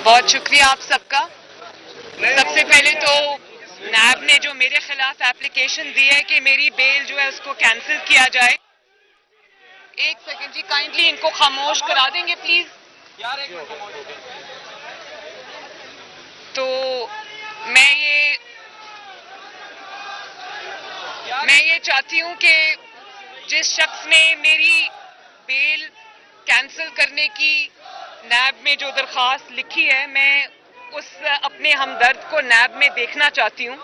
بہت شکریہ آپ سب کا. سب سے پہلے تو نیب نے جو میرے خلاف اپلیکیشن دی ہے کہ میری بیل جو ہے اس کو کینسل کیا جائے. ایک سیکنڈ جی، کائنڈلی ان کو خاموش کرا دیں گے پلیز. تو میں یہ چاہتی ہوں کہ جس شخص نے میری بیل کینسل کرنے کی نیب میں جو درخواست لکھی ہے، میں اس اپنے ہمدرد کو نیب میں دیکھنا چاہتی ہوں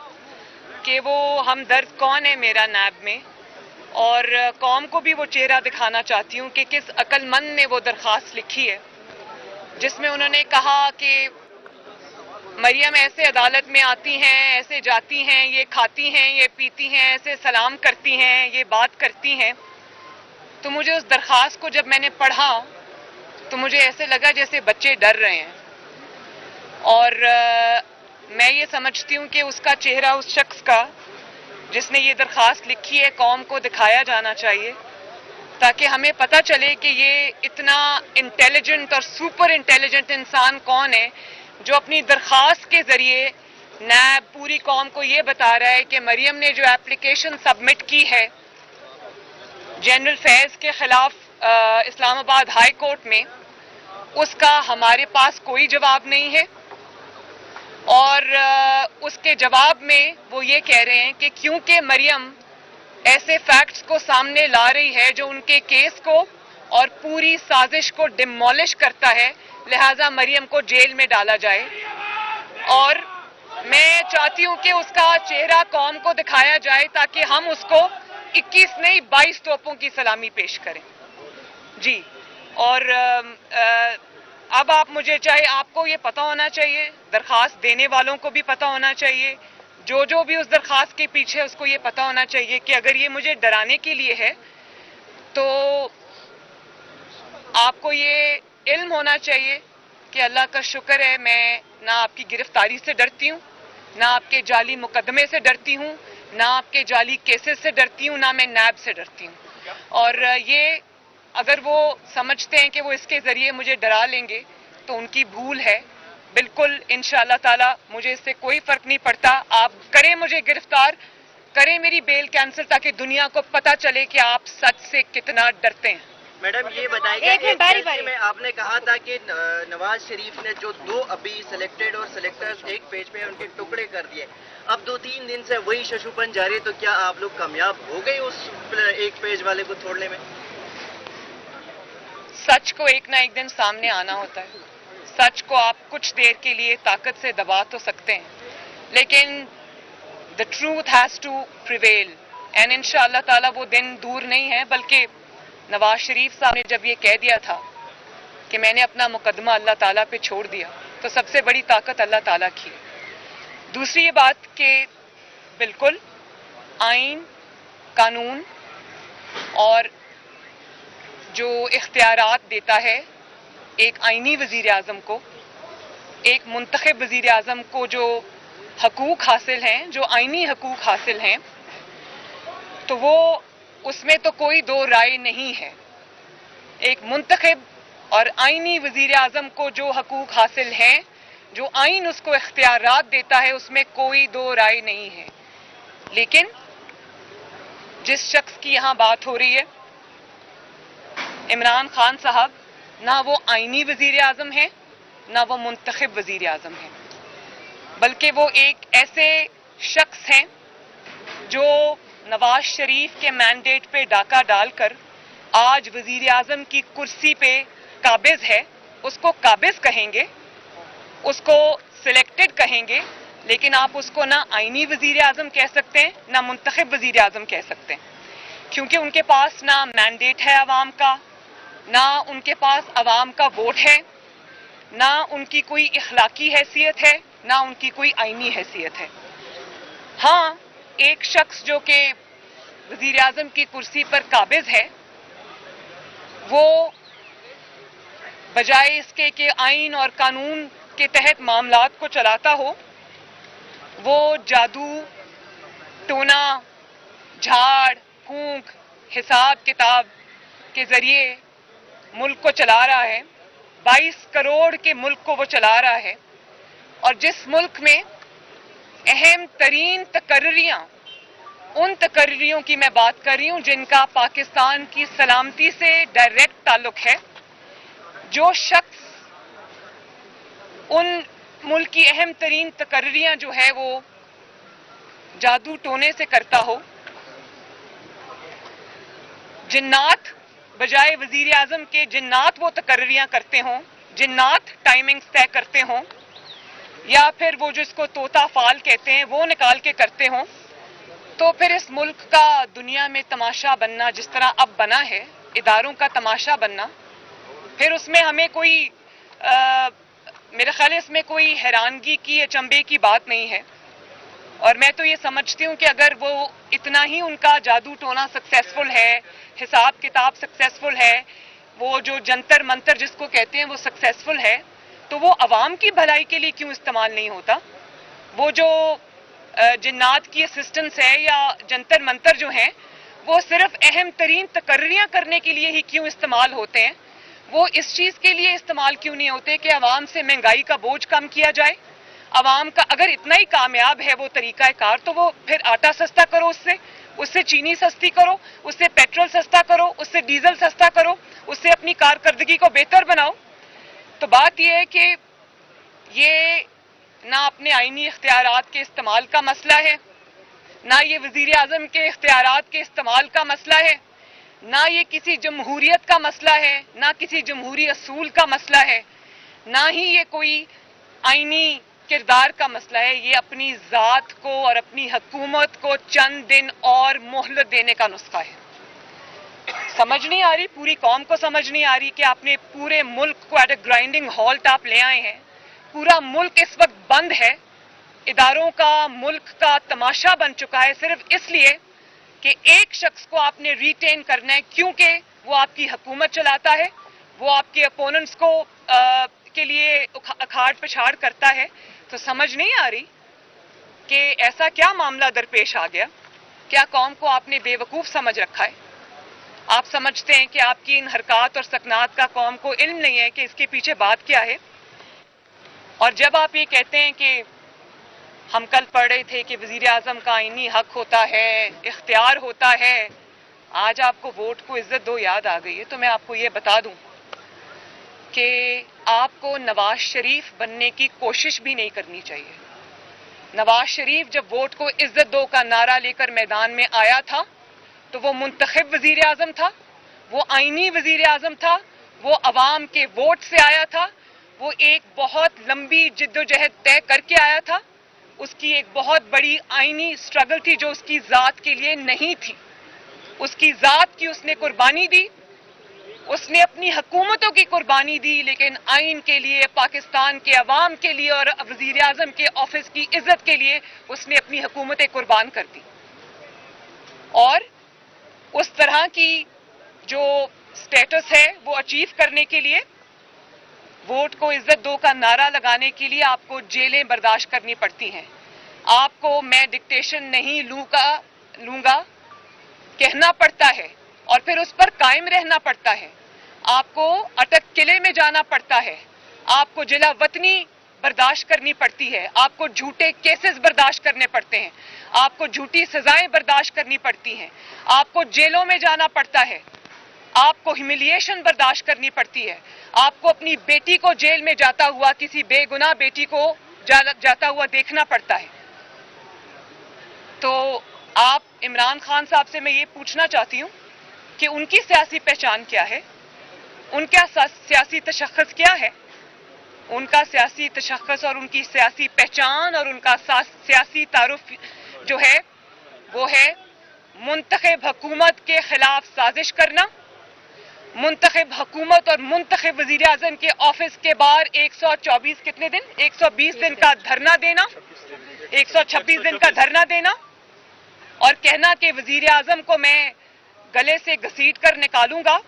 کہ وہ ہمدرد کون ہے میرا نیب میں، اور قوم کو بھی وہ چہرہ دکھانا چاہتی ہوں کہ کس عقل مند نے وہ درخواست لکھی ہے جس میں انہوں نے کہا کہ مریم ایسے عدالت میں آتی ہیں، ایسے جاتی ہیں، یہ کھاتی ہیں، یہ پیتی ہیں، ایسے سلام کرتی ہیں، یہ بات کرتی ہیں. تو مجھے اس درخواست کو جب میں نے پڑھا تو مجھے ایسے لگا جیسے بچے ڈر رہے ہیں، اور میں یہ سمجھتی ہوں کہ اس کا چہرہ اس شخص کا جس نے یہ درخواست لکھی ہے قوم کو دکھایا جانا چاہیے، تاکہ ہمیں پتہ چلے کہ یہ اتنا انٹیلیجنٹ اور سپر انٹیلیجنٹ انسان کون ہے جو اپنی درخواست کے ذریعے نیب پوری قوم کو یہ بتا رہا ہے کہ مریم نے جو اپلیکیشن سبمٹ کی ہے جنرل فیض کے خلاف اسلام آباد ہائی کورٹ میں، اس کا ہمارے پاس کوئی جواب نہیں ہے. اور اس کے جواب میں وہ یہ کہہ رہے ہیں کہ کیونکہ مریم ایسے فیکٹس کو سامنے لا رہی ہے جو ان کے کیس کو اور پوری سازش کو ڈیمولش کرتا ہے، لہٰذا مریم کو جیل میں ڈالا جائے. اور میں چاہتی ہوں کہ اس کا چہرہ قوم کو دکھایا جائے تاکہ ہم اس کو 21 نہیں 22 توپوں کی سلامی پیش کریں. جی، اور اب آپ مجھے چاہے آپ کو یہ پتہ ہونا چاہیے، درخواست دینے والوں کو بھی پتہ ہونا چاہیے، جو بھی اس درخواست کے پیچھے اس کو یہ پتہ ہونا چاہیے کہ اگر یہ مجھے ڈرانے کے لیے ہے تو آپ کو یہ علم ہونا چاہیے کہ اللہ کا شکر ہے میں نہ آپ کی گرفتاری سے ڈرتی ہوں، نہ آپ کے جعلی مقدمے سے ڈرتی ہوں، نہ آپ کے جعلی کیسز سے ڈرتی ہوں، نہ میں نیب سے ڈرتی ہوں. اور یہ اگر وہ سمجھتے ہیں کہ وہ اس کے ذریعے مجھے ڈرا لیں گے تو ان کی بھول ہے. بالکل انشاءاللہ تعالی مجھے اس سے کوئی فرق نہیں پڑتا. آپ کریں مجھے گرفتار، کریں میری بیل کینسل، تاکہ دنیا کو پتہ چلے کہ آپ سچ سے کتنا ڈرتے ہیں. میڈم یہ بتائیے کہ ایک جلسے میں آپ نے کہا تھا کہ نواز شریف نے جو 2 ابھی سلیکٹڈ اور سلیکٹرز ایک پیج پہ ان کے ٹکڑے کر دیے، اب 2-3 دن سے وہی ششوپن جاری ہے، تو کیا آپ لوگ کامیاب ہو گئے اس ایک پیج والے کو توڑنے میں؟ سچ کو ایک نہ ایک دن سامنے آنا ہوتا ہے. سچ کو آپ کچھ دیر کے لیے طاقت سے دبا تو سکتے ہیں، لیکن the truth has to prevail. and انشاءاللہ تعالیٰ وہ دن دور نہیں ہے. بلکہ نواز شریف صاحب نے جب یہ کہہ دیا تھا کہ میں نے اپنا مقدمہ اللہ تعالیٰ پہ چھوڑ دیا، تو سب سے بڑی طاقت اللہ تعالیٰ کی ہے. دوسری یہ بات کہ بالکل آئین، قانون اور جو اختیارات دیتا ہے ایک آئینی وزیر اعظم کو، ایک منتخب وزیر اعظم کو جو حقوق حاصل ہیں، جو آئینی حقوق حاصل ہیں، تو وہ اس میں تو کوئی دو رائے نہیں ہے. ایک منتخب اور آئینی وزیر اعظم کو جو حقوق حاصل ہیں، جو آئین اس کو اختیارات دیتا ہے، اس میں کوئی دو رائے نہیں ہے. لیکن جس شخص کی یہاں بات ہو رہی ہے، عمران خان صاحب، نہ وہ آئینی وزیر اعظم ہیں نہ وہ منتخب وزیر اعظم ہیں، بلکہ وہ ایک ایسے شخص ہیں جو نواز شریف کے مینڈیٹ پہ ڈاکہ ڈال کر آج وزیر اعظم کی کرسی پہ قابض ہے. اس کو قابض کہیں گے، اس کو سلیکٹڈ کہیں گے، لیکن آپ اس کو نہ آئینی وزیر اعظم کہہ سکتے ہیں نہ منتخب وزیر اعظم کہہ سکتے ہیں، کیونکہ ان کے پاس نہ مینڈیٹ ہے عوام کا، نہ ان کے پاس عوام کا ووٹ ہے، نہ ان کی کوئی اخلاقی حیثیت ہے، نہ ان کی کوئی آئینی حیثیت ہے. ہاں، ایک شخص جو کہ وزیر اعظم کی کرسی پر قابض ہے، وہ بجائے اس کے کہ آئین اور قانون کے تحت معاملات کو چلاتا ہو، وہ جادو، ٹونا، جھاڑ پھونک، حساب کتاب کے ذریعے ملک کو چلا رہا ہے. 22 करोड़ के मुल्क को वो चला रहा है, और जिस मुल्क में अहम तरीन तकर्रियां, उन तकर्रियों की मैं बात कर रही हूं जिनका पाकिस्तान की सलामती से डायरेक्ट ताल्लुक है, जो शख्स उन मुल्क की अहम तरीन तकर्रियां जो है वो जादू टोने से करता हो, जिन्नात बजाय वजीर आजम के जिन्नात वो तकर्रियां करते हों, जिन्नात टाइमिंग्स तय करते हों, या फिर वो जिसको तोता फाल कहते हैं वो निकाल के करते हों, तो फिर इस मुल्क का दुनिया में तमाशा बनना जिस तरह अब बना है, इदारों का तमाशा बनना, फिर उसमें हमें कोई मेरे ख्याल है इसमें कोई हैरानगी की, अचंभे की बात नहीं है। और मैं तो ये समझती हूँ कि अगर वो इतना ही उनका जादू टोना सक्सेसफुल है, हिसाब किताब सक्सेसफुल है, वो जो जंतर मंतर जिसको कहते हैं वो सक्सेसफुल है, तो वो अवाम की भलाई के लिए क्यों इस्तेमाल नहीं होता? वो जो जिन्नात की असिस्टेंस है या जंतर मंतर जो हैं, वो सिर्फ अहम तरीन तकर्रियां करने के लिए ही क्यों इस्तेमाल होते हैं? वो इस चीज़ के लिए इस्तेमाल क्यों नहीं होते कि अवाम से महंगाई का बोझ कम किया जाए? अवाम का अगर इतना ही कामयाब है वो तरीका कार, तो वो फिर आटा सस्ता करो, उससे चीनी सस्ती करो, उससे पेट्रोल सस्ता करो, उससे डीजल सस्ता करो, उससे अपनी कारकर्दगी को बेहतर बनाओ। तो बात यह है कि ये ना अपने आईनी इख्तियारात के इस्तेमाल का मसला है, ना ये वजीर आजम के इख्तियारात के इस्तेमाल का मसला है, ना ये किसी जमहूरियत का मसला है, ना किसी जमहूरी असूल का मसला है, ना ही ये कोई आईनी किरदार का मसला है। ये अपनी ज़ात को और अपनी हुकूमत को चंद दिन और मोहलत देने का नुस्खा है। समझ नहीं आ रही, पूरी कौम को समझ नहीं आ रही कि आपने पूरे मुल्क को एट अ ग्राइंडिंग हॉल्ट आप ले आए हैं। पूरा मुल्क इस वक्त बंद है, इदारों का, मुल्क का तमाशा बन चुका है, सिर्फ इसलिए कि एक शख्स को आपने रिटेन करना है, क्योंकि वो आपकी हुकूमत चलाता है, वो आपके अपोनेंट्स को के लिए अखाड़ पछाड़ करता है। तो समझ नहीं आ रही कि ऐसा क्या मामला दरपेश आ गया? क्या कौम को आपने बेवकूफ़ समझ रखा है? आप समझते हैं कि आपकी इन हरकत और सकनात का कौम को इल्म नहीं है कि इसके पीछे बात क्या है। और जब आप ये कहते हैं कि हम कल पढ़ रहे थे कि वजीर आजम का आईनी हक होता है, इख्तियार होता है, आज आपको वोट को इज्जत दो याद आ गई है, तो मैं आपको ये बता दूं कि आपको नवाज शरीफ बनने की कोशिश भी नहीं करनी चाहिए। नवाज शरीफ जब वोट को इज्जत दो का नारा लेकर मैदान में आया था, तो वो मुंतखब वजीर आजम था, वो आईनी वजीर आजम था, वो अवाम के वोट से आया था, वो एक बहुत लंबी जिद्दोजहद तय करके आया था, उसकी एक बहुत बड़ी आईनी स्ट्रगल थी जो उसकी ज़ात के लिए नहीं थी, उसकी ज़ात की उसने कुर्बानी दी, उसने अपनी हुकूमतों की कुर्बानी दी, लेकिन आइन के लिए, पाकिस्तान के अवाम के लिए और वजीर आजम के ऑफिस की इज्जत के लिए उसने अपनी हुकूमतें कुर्बान कर दी। और उस तरह की जो स्टेटस है वो अचीव करने के लिए, वोट को इज्जत दो का नारा लगाने के लिए आपको जेलें बर्दाश्त करनी पड़ती हैं। आपको मैं डिक्टेशन नहीं लूंगा कहना पड़ता है और फिर उस पर कायम रहना पड़ता है। आपको अटक किले में जाना पड़ता है, आपको जिला वतनी बर्दाश्त करनी पड़ती है, आपको झूठे केसेस बर्दाश्त करने पड़ते हैं, आपको झूठी सजाएं बर्दाश्त करनी पड़ती हैं, आपको जेलों में जाना पड़ता है, आपको ह्यूमिलिएशन बर्दाश्त करनी पड़ती है, आपको अपनी बेटी को जेल में जाता हुआ, किसी बेगुनाह बेटी को जाता हुआ देखना पड़ता है। तो आप इमरान खान साहब से मैं ये पूछना चाहती हूँ कि उनकी सियासी पहचान क्या है, उनका सियासी तशख्खुस क्या है? उनका सियासी तशख्खुस और उनकी सियासी पहचान और उनका सियासी तारुफ जो है वो है मुंतखब हुकूमत के खिलाफ साजिश करना, मुंतखब हुकूमत और मुंतखब वजीर आजम के ऑफिस के बाहर 124 कितने दिन 120 दिन का धरना देना, 126 दिन का धरना देना और कहना कि वजीर आजम को मैं गले से घसीट कर निकालूंगा,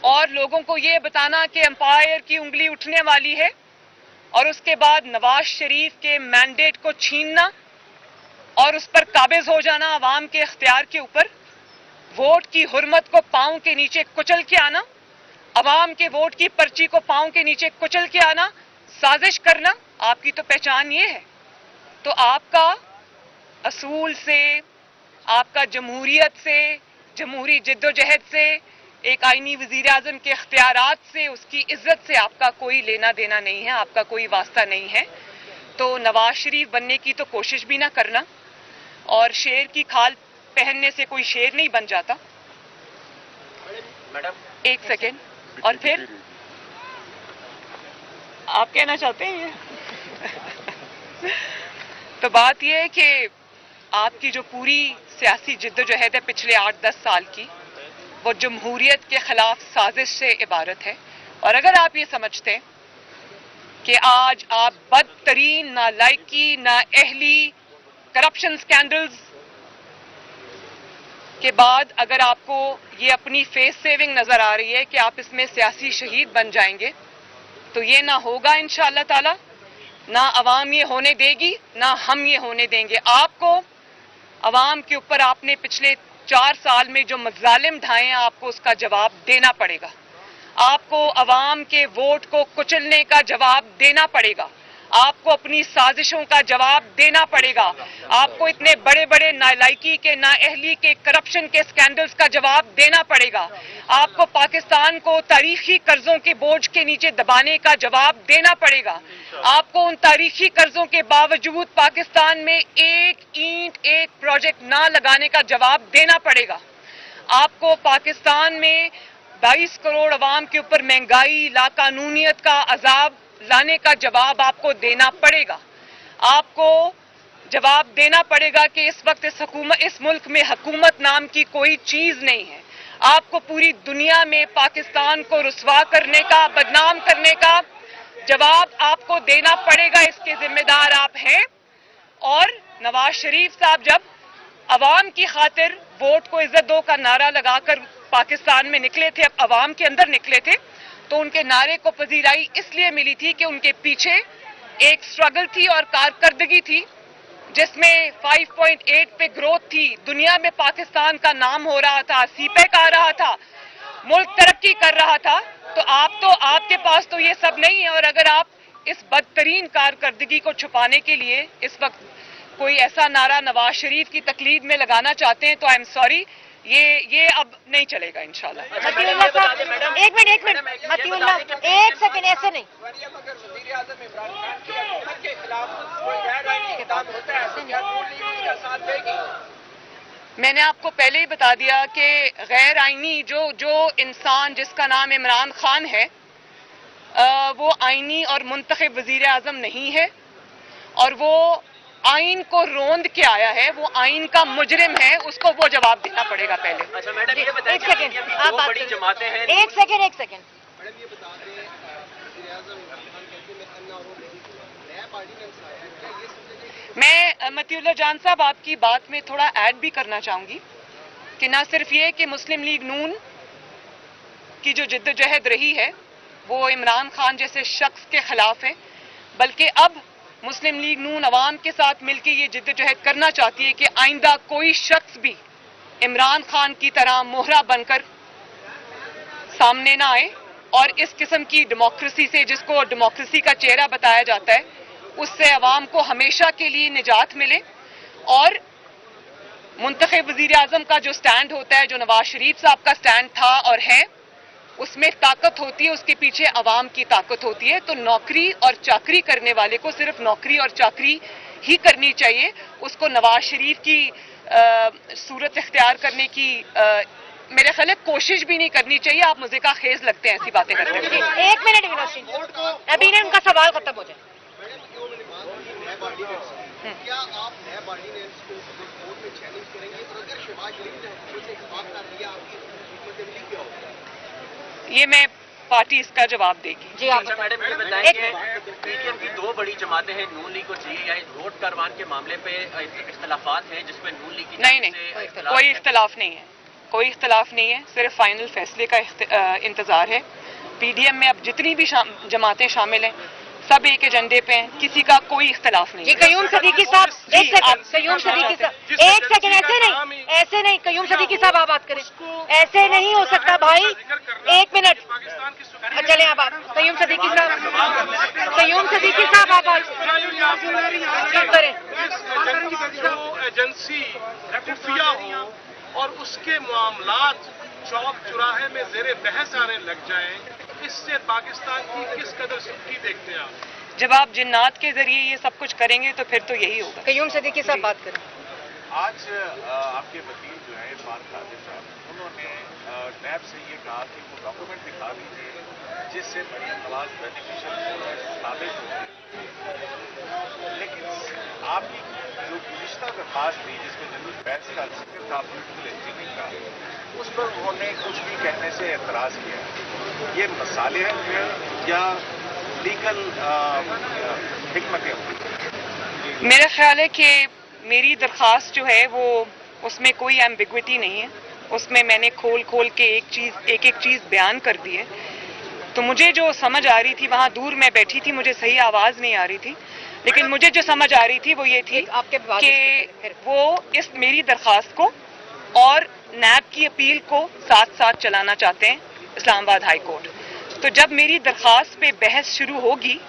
और लोगों को ये बताना कि एम्पायर की उंगली उठने वाली है, और उसके बाद नवाज शरीफ के मैंडेट को छीनना और उस पर काबिज हो जाना अवाम के इख्तियार के ऊपर, वोट की हुर्मत को पांव के नीचे कुचल के आना, عوام کے ووٹ کی پرچی کو پاؤں کے نیچے کچل کے آنا, سازش کرنا آپ کی تو پہچان یہ ہے. تو آپ کا اصول سے, آپ کا جمہوریت سے, جمہوری جد و جہد سے, ایک آئینی وزیر اعظم کے اختیارات سے, اس کی عزت سے آپ کا کوئی لینا دینا نہیں ہے, آپ کا کوئی واسطہ نہیں ہے. تو نواز شریف بننے کی تو کوشش بھی نہ کرنا, اور شیر کی کھال پہننے سے کوئی شیر نہیں بن جاتا. ایک سیکنڈ, اور پھر آپ کہنا چاہتے ہیں یہ تو بات یہ ہے کہ آپ کی جو پوری سیاسی جد و جہد ہے پچھلے 8-10 سال کی, وہ جمہوریت کے خلاف سازش سے عبارت ہے. اور اگر آپ یہ سمجھتے کہ آج آپ بدترین نالائکی, نااہلی, کرپشن سکینڈلز کے بعد اگر آپ کو یہ اپنی فیس سیونگ نظر آ رہی ہے کہ آپ اس میں سیاسی شہید بن جائیں گے, تو یہ نہ ہوگا انشاءاللہ تعالی. نہ عوام یہ ہونے دے گی, نہ ہم یہ ہونے دیں گے. آپ کو عوام کے اوپر آپ نے پچھلے 4 سال میں جو مظالم ڈھائے ہیں, آپ کو اس کا جواب دینا پڑے گا. آپ کو عوام کے ووٹ کو کچلنے کا جواب دینا پڑے گا. آپ کو اپنی سازشوں کا جواب دینا پڑے گا. آپ کو اتنے بڑے بڑے نالائکی کے, نااہلی کے, کرپشن کے سکینڈلز کا جواب دینا پڑے گا. آپ کو پاکستان کو تاریخی قرضوں کے بوجھ کے نیچے دبانے کا جواب دینا پڑے گا. آپ کو ان تاریخی قرضوں کے باوجود پاکستان میں ایک اینٹ, ایک پروجیکٹ نہ لگانے کا جواب دینا پڑے گا. آپ کو پاکستان میں 22 کروڑ عوام کے اوپر مہنگائی, لاقانونیت کا عذاب لانے کا جواب آپ کو دینا پڑے گا. آپ کو جواب دینا پڑے گا کہ اس وقت اس ملک میں حکومت نام کی کوئی چیز نہیں ہے. آپ کو پوری دنیا میں پاکستان کو رسوا کرنے کا, بدنام کرنے کا جواب آپ کو دینا پڑے گا. اس کے ذمہ دار آپ ہیں. اور نواز شریف صاحب جب عوام کی خاطر ووٹ کو عزت دو کا نعرہ لگا کر پاکستان میں نکلے تھے, اب عوام کے اندر نکلے تھے, تو ان کے نعرے کو پذیرائی اس لیے ملی تھی کہ ان کے پیچھے ایک سٹرگل تھی اور کارکردگی تھی جس میں 5.8 پہ گروتھ تھی. دنیا میں پاکستان کا نام ہو رہا تھا, سی پیک آ رہا تھا, ملک ترقی کر رہا تھا. تو آپ کے پاس تو یہ سب نہیں ہے. اور اگر آپ اس بدترین کارکردگی کو چھپانے کے لیے اس وقت کوئی ایسا نعرہ نواز شریف کی تقلید میں لگانا چاہتے ہیں تو آئی ایم سوری, یہ اب نہیں چلے گا انشاءاللہ. متی اللہ صاحب ایک منٹ, متی اللہ ایک سیکنڈ, ایسے نہیں. میں نے آپ کو پہلے ہی بتا دیا کہ غیر آئینی جو انسان جس کا نام عمران خان ہے, وہ آئینی اور منتخب وزیر اعظم نہیں ہے, اور وہ آئین کو روند کے آیا ہے, وہ آئین کا مجرم ہے, اس کو وہ جواب دینا پڑے گا پہلے. اچھا میڈم یہ بتائیں ایک سیکنڈ, آپ بات بڑی جماعتیں ہیں, ایک سیکنڈ. میں متی اللہ جان صاحب آپ کی بات میں تھوڑا ایڈ بھی کرنا چاہوں گی کہ نہ صرف یہ کہ مسلم لیگ نون کی جو جد و جہد رہی ہے وہ عمران خان جیسے شخص کے خلاف ہے, بلکہ اب مسلم لیگ نون عوام کے ساتھ مل کے یہ جد و جہد کرنا چاہتی ہے کہ آئندہ کوئی شخص بھی عمران خان کی طرح مہرہ بن کر سامنے نہ آئے, اور اس قسم کی ڈیموکریسی سے, جس کو ڈیموکریسی کا چہرہ بتایا جاتا ہے, اس سے عوام کو ہمیشہ کے لیے نجات ملے. اور منتخب وزیر اعظم کا جو سٹینڈ ہوتا ہے, جو نواز شریف صاحب کا سٹینڈ تھا اور ہے, اس میں طاقت ہوتی ہے, اس کے پیچھے عوام کی طاقت ہوتی ہے. تو نوکری اور چاکری کرنے والے کو صرف نوکری اور چاکری ہی کرنی چاہیے, اس کو نواز شریف کی صورت اختیار کرنے کی میرے خیال ہے کوشش بھی نہیں کرنی چاہیے. آپ مزے کا خیز لگتے ہیں ایسی باتیں کرتے ہیں. ایک منٹ ونوشی, ابھی ان کا سوال ختم ہو جائے. کیا آپ نئے آرڈیننس کو کورٹ میں چیلنج کریں گے, اور اگر شہباز شریف نے حکومت سے اتفاق کر لیا, آپ کی حکمت عملی کیا ہوگا؟ یہ میں پارٹی اس کا جواب دے گی. جی اچھا میڈم یہ بتائیں کہ پی ڈی ایم کی 2 بڑی جماعتیں ہیں, نون لیگ اور جی آئی, ووٹ کاروان کے معاملے پہ اختلافات ہیں جس میں نون لیگ کی نہیں, کوئی اختلاف نہیں ہے, کوئی اختلاف نہیں ہے, صرف فائنل فیصلے کا انتظار ہے. پی ڈی ایم میں اب جتنی بھی جماعتیں شامل ہیں सब एक एजेंडे पे हैं, किसी का कोई इख्तलाफ नहीं जी है। कयूम सदीकी साहब एक जी, सेकंड, आप- कयूम सदीकी साहब एक सेकंड, ऐसे नहीं कयूम सदीकी साहब आप बात करें, ऐसे नहीं हो सकता भाई, एक मिनट चले आप कयूम सदीकी साहब आप बात करें। जो एजेंसी खुफिया हो और उसके मामलात चौक चौराहे में जेरे बहस आने लग जाएं, इससे पाकिस्तान की किस कदर सुर्खी देखते हैं आप? जब आप जिन्नात के जरिए ये सब कुछ करेंगे तो फिर तो यही होगा। कयूम सदीकी साहब बात करें। आज आपके वकील जो है इरफान कादिर साहब, उन्होंने नैब से ये कहा कि वो डॉक्यूमेंट दिखा दीजिए जिससे मरीम नवाज बेनिफिशियल साबित हो। लेकिन आपकी जो गुज़िश्ता दरखास्त थी जिसमें जनरल बैच का जिक्र था पॉलिटिकल इंजीनियरिंग का, उस पर उन्होंने कुछ भी कहने से एतराज़ किया। ये मसाले हैं या लीगल हिकमतें होंगी? मेरा ख्याल है कि मेरी दरख्वास्त जो है वो उसमें कोई एम्बिग्विटी नहीं है, उसमें मैंने खोल के एक एक चीज़ बयान कर दी है। तो मुझे जो समझ आ रही थी, वहाँ दूर मैं बैठी थी, मुझे सही आवाज़ नहीं आ रही थी, लेकिन मुझे जो समझ आ रही थी वो ये थी कि वो इस मेरी दरख्वास्त को और नैब की अपील को साथ साथ चलाना चाहते हैं इस्लामाबाद हाई कोर्ट। तो जब मेरी दरख्वास्त पे बहस शुरू होगी,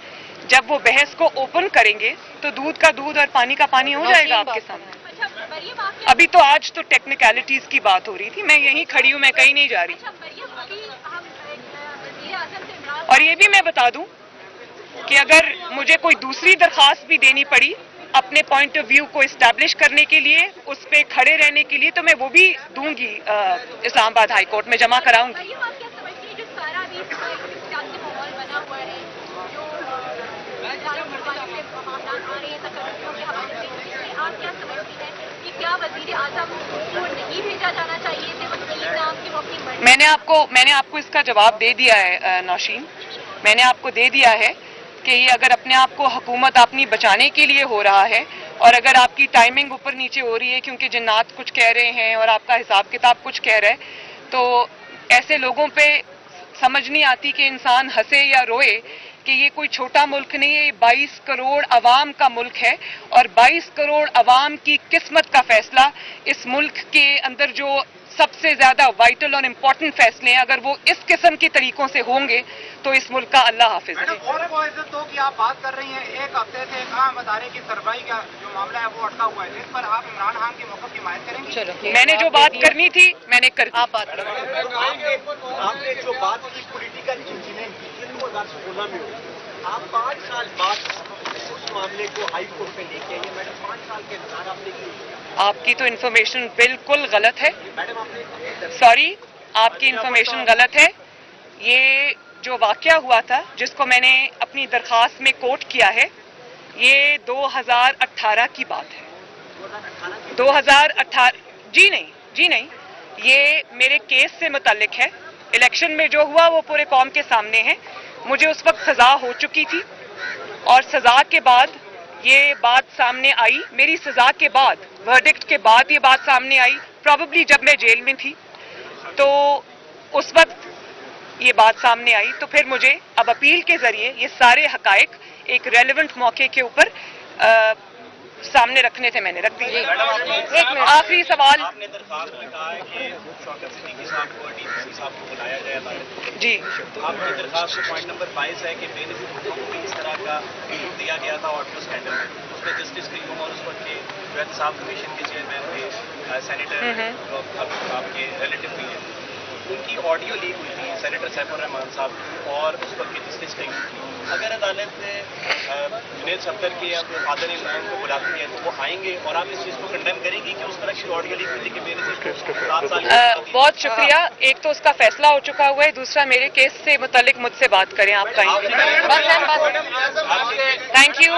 जब वो बहस को ओपन करेंगे तो दूध का दूध और पानी का पानी हो जाएगा आपके सामने। अभी तो आज तो टेक्निकलिटीज की बात हो रही थी, मैं यहीं खड़ी हूँ, मैं कहीं नहीं जा रही। और ये भी मैं बता दूं कि अगर मुझे कोई दूसरी दरख्वास्त भी देनी पड़ी अपने पॉइंट ऑफ व्यू को इस्टेब्लिश करने के लिए, उस पे खड़े रहने के लिए, तो मैं वो भी दूंगी इस्लामाबाद हाई कोर्ट में जमा कराऊंगी। मैंने आपको इसका जवाब दे दिया है नौशीन, मैंने आपको दे दिया है कि ये अगर अपने आप को हुकूमत अपनी बचाने के लिए हो रहा है और अगर आपकी टाइमिंग ऊपर नीचे हो रही है क्योंकि जिन्नात कुछ कह रहे हैं और आपका हिसाब किताब कुछ कह रहा है, तो ऐसे लोगों पे समझ नहीं आती कि इंसान हंसे या रोए कि ये कोई छोटा मुल्क नहीं है, ये 22 करोड़ अवाम का मुल्क है और 22 करोड़ अवाम की किस्मत का फैसला इस मुल्क के अंदर जो सबसे ज्यादा वाइटल और इम्पोर्टेंट फैसले हैं, अगर वो इस किस्म के तरीकों से होंगे तो इस मुल्क का अल्लाह हाफिज है। और वो इज्जत तो कि आप बात कर रही हैं, एक हफ्ते से एक अहम अदारे की सरबराही का जो मामला है वो अटका हुआ है, इस पर आप इमरान खान के मौक़िफ़ की हिमायत करेंगे? चलो मैंने जो बात करनी थी मैंने कर दी। आप बात करें। आपने जो बात की पॉलिटिकल इंजीनियरिंग की 2016 में हुई, आप 5 साल बाद उस मामले को हाई कोर्ट में लेके आइए। मैडम 5 साल के इंतजार आपने किए। आपकी तो इन्फॉर्मेशन बिल्कुल गलत है, मैडम आपने सॉरी, आपकी इन्फॉर्मेशन गलत है। ये जो वाकया हुआ था जिसको मैंने अपनी दरखास्त में कोट किया है, ये 2018 की बात है। 2018 जी नहीं, ये मेरे केस से मुताल्लिक है। इलेक्शन में जो हुआ वो पूरे कौम के सामने है। मुझे उस वक्त सजा हो चुकी थी और सजा के बाद ये बात सामने आई, मेरी सजा के बाद, वर्डिक्ट के बाद ये बात सामने आई, प्रोबेबली जब मैं जेल में थी, तो उस वक्त ये बात सामने आई। तो फिर मुझे अब अपील के जरिए ये सारे हकायक एक रेलेवेंट मौके के ऊपर सामने रखने थे, मैंने रख दिए। एक मिनट, आखिरी सवाल। आपने दरखास्त में कहा है कि शौकत सिद्दीकी साहब को और डीपीसी साहब को बुलाया गया था जी, आपकी दरखास्त में पॉइंट नंबर 22 है कि बेनजीर भुट्टो को भी इस तरह का इंटरव्यू दिया गया था ऑडियो स्कैंडल में। उसमें जस्टिस कयूम और उस वक्त के जो एहतसाब कमीशन के चेयरमैन थे सेनेटर जो आपके रिलेटिव भी हैं, उनकी ऑडियो लीक हुई थी सेनेटर सैफुर रहमान साहब और उस वक्त की जस्टिस कयूम की। अगर अदालत ने जुनैद सफदर के या फादर इमरान को बुलाती है तो वो आएंगे और आप इस चीज़ को कंडेम करेंगी कि उस तरह की ऑडियो लीक हुई थी कि बेनजीर को 7 साल बहुत शुक्रिया। एक तो उसका फैसला हो चुका हुआ है, दूसरा मेरे केस से मुतालिक मुझसे बात करें आप कहीं। Thank you.